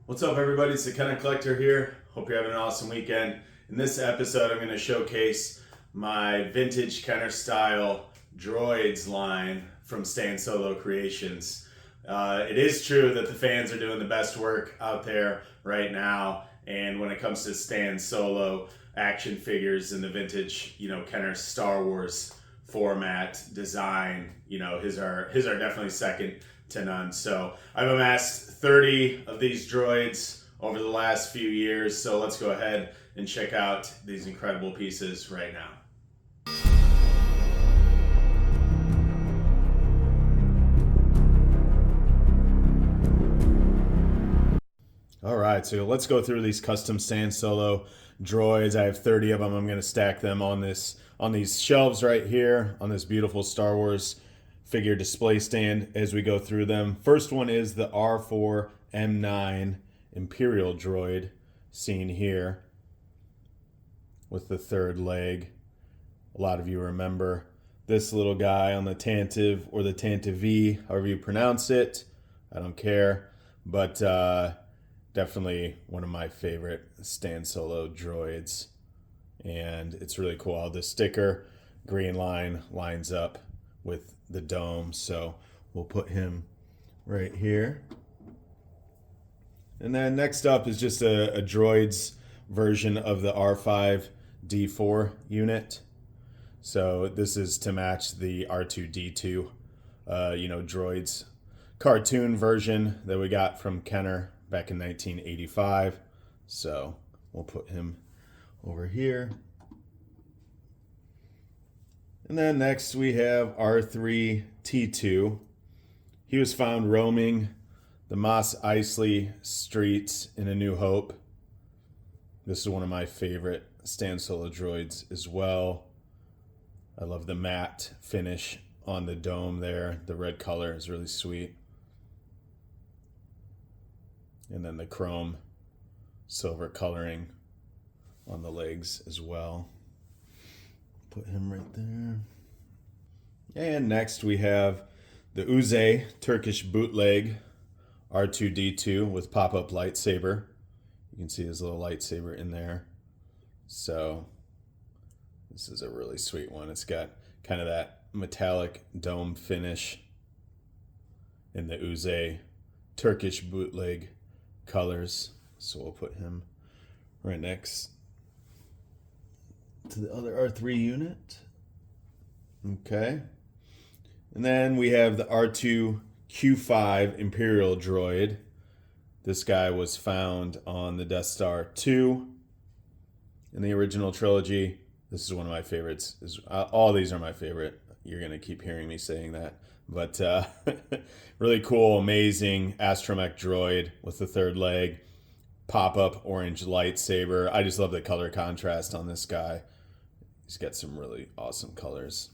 What's up, everybody? It's the Kenner Collector here. Hope you're having an awesome weekend. In this episode, I'm going to showcase my vintage Kenner style Droids line from Stan Solo Creations. It is true that the fans are doing the best work out there right now, and when it comes to Stan Solo action figures in the vintage, Kenner Star Wars format design, his are definitely second to none. So I've amassed 30 of these droids over the last few years. So let's go ahead and check out these incredible pieces right now. All right, so let's go through these custom Stan Solo droids. I have 30 of them. I'm going to stack them on these shelves right here on this beautiful Star Wars figure display stand as we go through them. First one is the R4M9 Imperial droid, seen here with the third leg. A lot of you remember this little guy on the Tantive or the Tantive, however you pronounce it. I don't care, but definitely one of my favorite Stan Solo droids. And it's really cool how the sticker green line lines up with the dome, so we'll put him right here. And then next up is just a Droids version of the R5D4 unit. So this is to match the R2D2 Droids cartoon version that we got from Kenner back in 1985. So we'll put him over here. And then next we have R3T2. He was found roaming the Mos Eisley streets in A New Hope. This is one of my favorite Stan Solo droids as well. I love the matte finish on the dome there. The red color is really sweet. And then the chrome silver coloring on the legs as well. Put him right there. And next we have the Uze Turkish bootleg R2D2 with pop-up lightsaber. You can see his little lightsaber in there. So this is a really sweet one. It's got kind of that metallic dome finish in the Uze Turkish bootleg colors. So we'll put him right next to the other R3 unit. Okay. And then we have the R2Q5 Imperial droid. This guy was found on the Death Star 2 in the original trilogy. This is one of my favorites. All these are my favorite. You're going to keep hearing me saying that. But really cool, amazing astromech droid with the third leg. Pop-up orange lightsaber. I just love the color contrast on this guy. He's got some really awesome colors.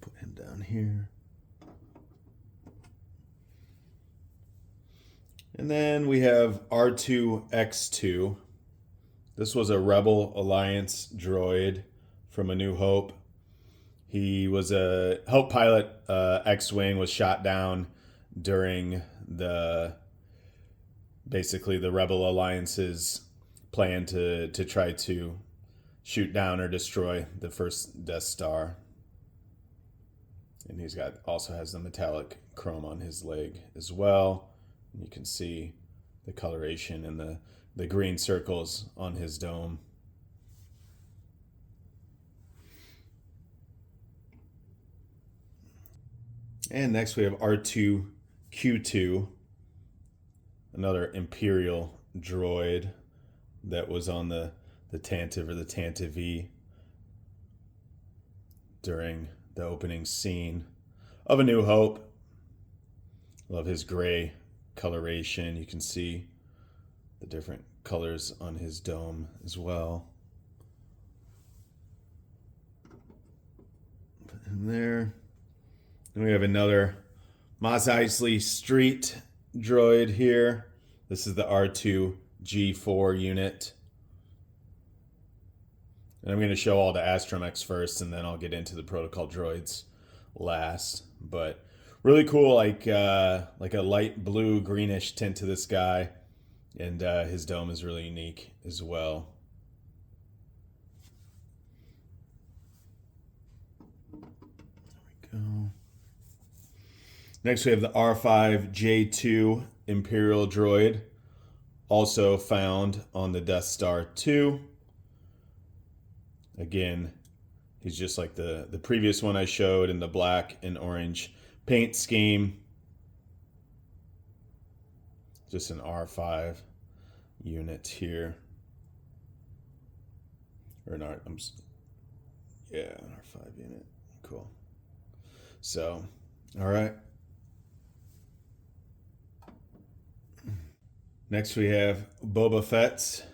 Put him down here. And then we have R2X2. This was a Rebel Alliance droid from A New Hope. He was a Hope pilot. X-Wing was shot down during basically the Rebel Alliance's plan to try to shoot down or destroy the first Death Star. And he's also has the metallic chrome on his leg as well. And you can see the coloration and the green circles on his dome. And next we have R2Q2, another Imperial droid that was on the Tantive or the Tantive during the opening scene of A New Hope. Love his gray coloration. You can see the different colors on his dome as well. Put him there. Then we have another Mos Eisley Street droid here. This is the R2G4 unit. And I'm going to show all the astromechs first, and then I'll get into the protocol droids last. But really cool, like a light blue greenish tint to this guy, and his dome is really unique as well. There we go. Next, we have the R5J2 Imperial droid, also found on the Death Star 2. Again, he's just like the previous one I showed in the black and orange paint scheme. Just an R5 unit here. Or an R, yeah, an R5 unit. Cool. So, all right. Next we have Boba Fett's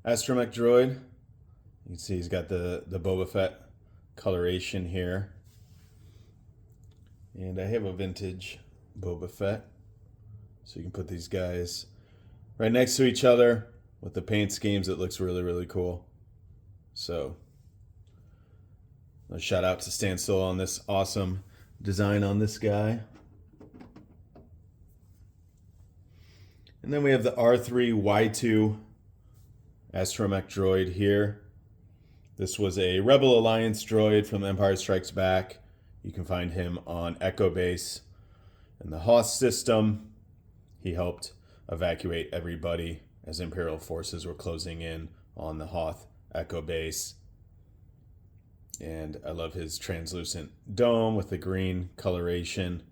astromech droid. You can see he's got the Boba Fett coloration here. And I have a vintage Boba Fett. So you can put these guys right next to each other with the paint schemes. It looks really, really cool. So a shout out to Stan Solo on this awesome design on this guy. And then we have the R3Y2 astromech droid here. This was a Rebel Alliance droid from Empire Strikes Back. You can find him on Echo Base in the Hoth system. He helped evacuate everybody as Imperial forces were closing in on the Hoth Echo Base. And I love his translucent dome with the green coloration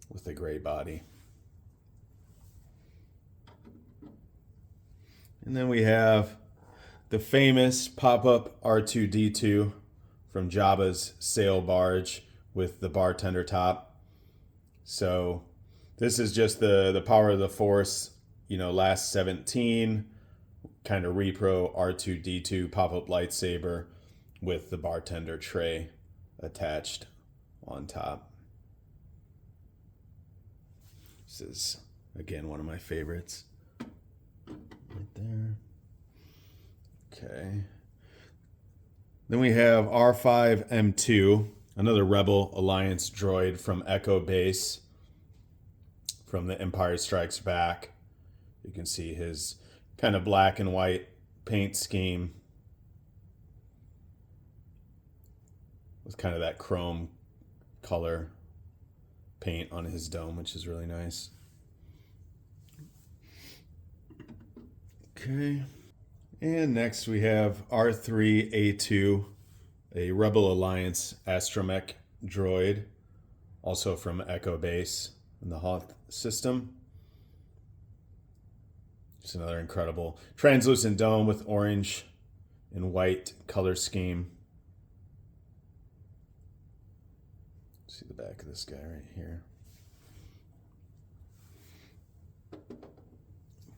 with the gray body. And then we have the famous pop-up R2-D2 from Jabba's sail barge with the bartender top. So this is just the power of the Force, last 17, kind of repro R2-D2 pop-up lightsaber with the bartender tray attached on top. This is, again, one of my favorites. Right there. Okay. Then we have R5M2, another Rebel Alliance droid from Echo Base from the Empire Strikes Back. You can see his kind of black and white paint scheme with kind of that chrome color paint on his dome, which is really nice. Okay. And next we have R3A2, a Rebel Alliance astromech droid, also from Echo Base in the Hoth system. Just another incredible translucent dome with orange and white color scheme. See the back of this guy right here.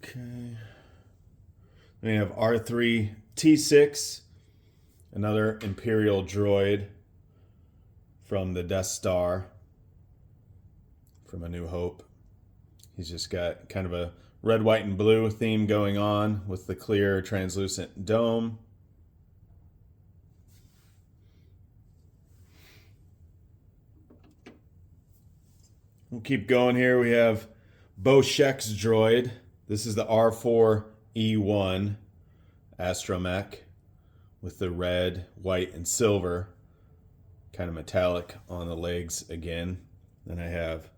Okay. Then we have R3T6, another Imperial droid from the Death Star from A New Hope. He's just got kind of a red, white, and blue theme going on with the clear, translucent dome. We'll keep going here. We have Boshek's droid. This is the R4E1 astromech with the red, white, and silver, kind of metallic on the legs again. Then I have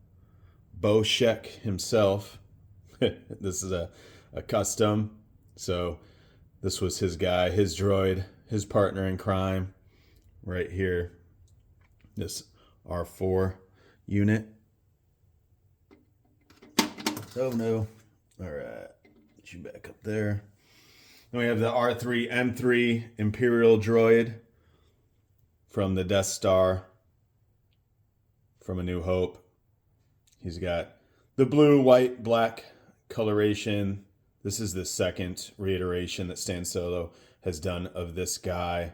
Boshek himself. This is a custom. So this was his guy, his droid, his partner in crime right here. This R4 unit. Oh no. All right. Get you back up there. Then we have the R3M3 Imperial droid from the Death Star from A New Hope. He's got the blue, white, black coloration. This is the second reiteration that Stan Solo has done of this guy.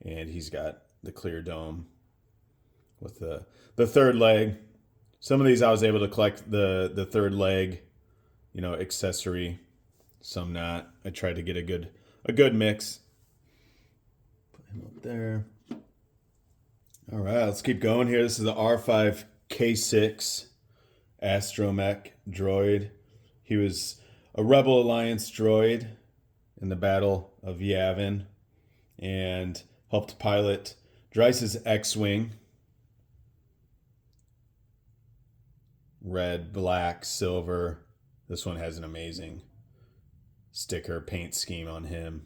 And he's got the clear dome with the third leg. Some of these I was able to collect the third leg, accessory. Some not. I tried to get a good mix. Put him up there. All right, let's keep going here. This is the R5K6 astromech droid. He was a Rebel Alliance droid in the Battle of Yavin and helped pilot Droids' X-Wing. Red, black, silver. This one has an amazing sticker paint scheme on him.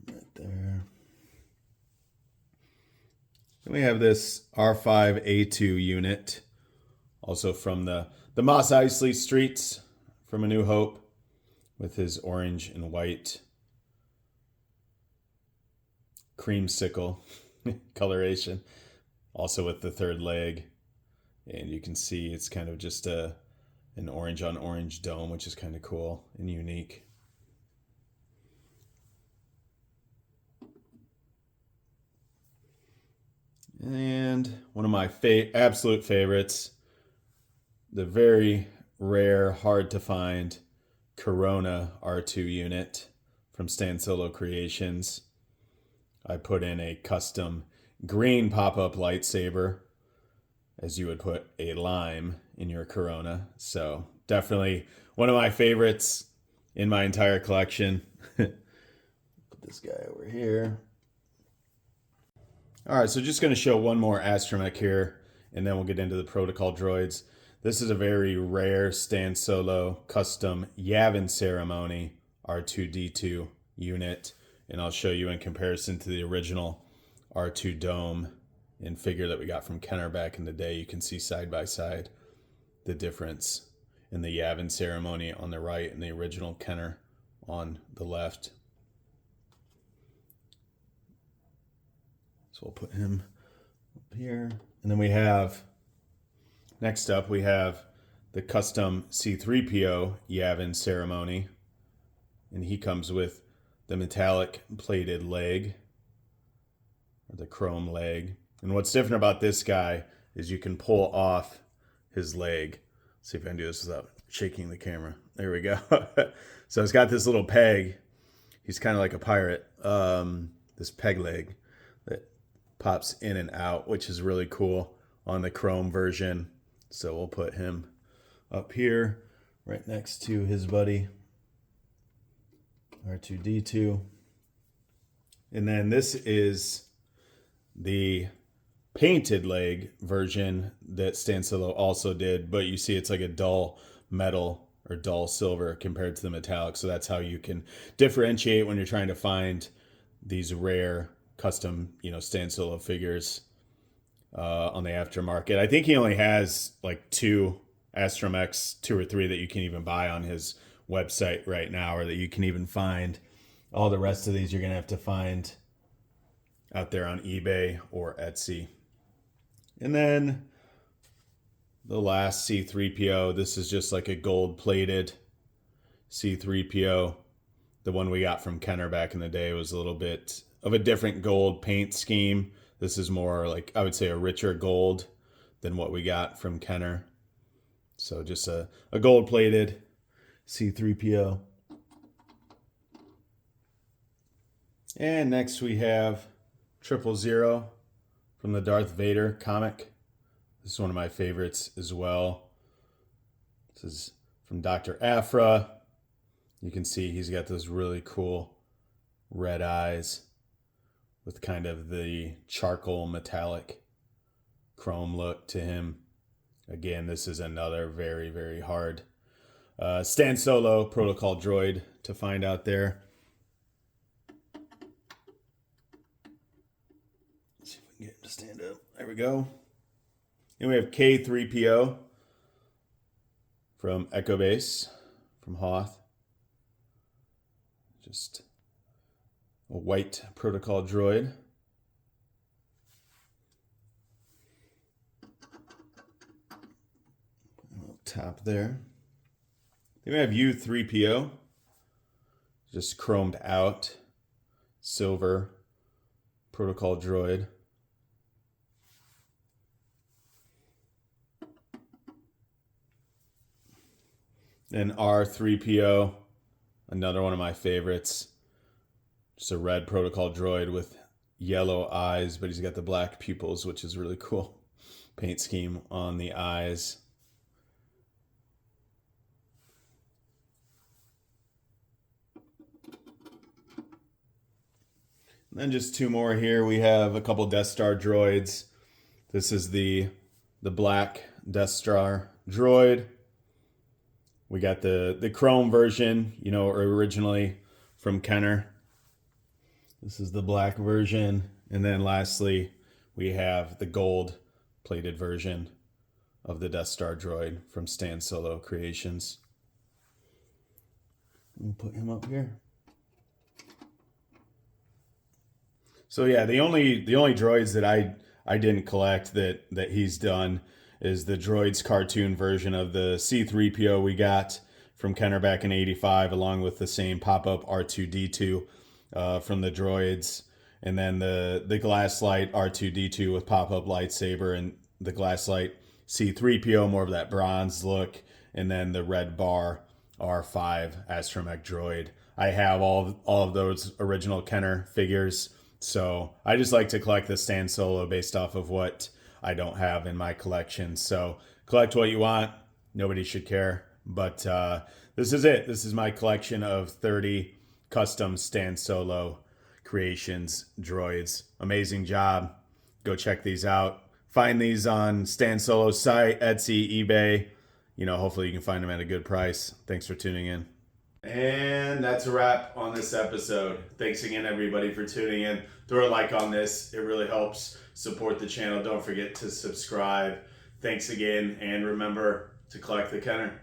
Right there. Then we have this R5A2 unit, also from the Mos Eisley streets from A New Hope, with his orange and white creamsicle coloration, also with the third leg. And you can see it's kind of just an orange on orange dome, which is kind of cool and unique. And one of my absolute favorites, the very rare, hard to find Corona R2 unit from Stan Solo Creations. I put in a custom green pop-up lightsaber, as you would put a lime in your Corona. So definitely one of my favorites in my entire collection. Put this guy over here. All right, so just going to show one more astromech here, and then we'll get into the protocol droids. This is a very rare Stan Solo custom Yavin Ceremony R2-D2 unit, and I'll show you in comparison to the original R2 dome and figure that we got from Kenner back in the day. You can see side by side the difference in the Yavin Ceremony on the right and the original Kenner on the left. So we'll put him up here. And then we have, next up, we have the custom C-3PO Yavin Ceremony. And he comes with the metallic plated leg, or the chrome leg. And what's different about this guy is you can pull off his leg. Let's see if I can do this without shaking the camera. There we go. So it's got this little peg. He's kind of like a pirate. This peg leg that pops in and out, which is really cool on the chrome version. So we'll put him up here right next to his buddy R2-D2. And then this is the painted leg version that Stan Solo also did, but you see it's like a dull metal or dull silver compared to the metallic. So that's how you can differentiate when you're trying to find these rare custom, Stan Solo figures on the aftermarket. I think he only has like 2 astromechs, 2 or 3 that you can even buy on his website right now, or that you can even find. All the rest of these you're gonna have to find out there on eBay or Etsy. And then the last C-3PO, this is just like a gold-plated C-3PO. The one we got from Kenner back in the day was a little bit of a different gold paint scheme. This is more like, I would say, a richer gold than what we got from Kenner. So just a gold-plated C-3PO. And next we have 000 from the Darth Vader comic. This is one of my favorites as well. This is from Dr. Aphra. You can see he's got those really cool red eyes with kind of the charcoal metallic chrome look to him. Again, this is another very, very hard Stan Solo protocol droid to find out there. Let's see if we can get him to stand up. There we go. And we have K-3PO from Echo Base, from Hoth. Just a white protocol droid. Top there. Then we have U-3PO, just chromed out, silver protocol droid. Then R-3PO, another one of my favorites. Just a red protocol droid with yellow eyes, but he's got the black pupils, which is really cool. Paint scheme on the eyes. And then just two more here. We have a couple Death Star droids. This is the black Death Star droid. We got the chrome version, you know, originally from Kenner. This is the black version. And then lastly, we have the gold plated version of the Death Star droid from Stan Solo Creations. We'll put him up here. So yeah, the only droids that I didn't collect that he's done is the Droids cartoon version of the C-3PO we got from Kenner back in '85, along with the same pop-up R2-D2 from the Droids, and then the Glasslight R2-D2 with pop-up lightsaber, and the Glasslight C-3PO, more of that bronze look, and then the red bar R5 astromech droid. I have all of those original Kenner figures, so I just like to collect the Stan Solo based off of what I don't have in my collection. So collect what you want. Nobody should care. But this is it. This is my collection of 30 custom Stan Solo Creations droids. Amazing job. Go check these out. Find these on Stan Solo's site, Etsy, eBay. You know, hopefully you can find them at a good price. Thanks for tuning in. And that's a wrap on this episode. Thanks again, everybody, for tuning in. Throw a like on this. It really helps support the channel. Don't forget to subscribe. Thanks again, and remember to collect the Kenner.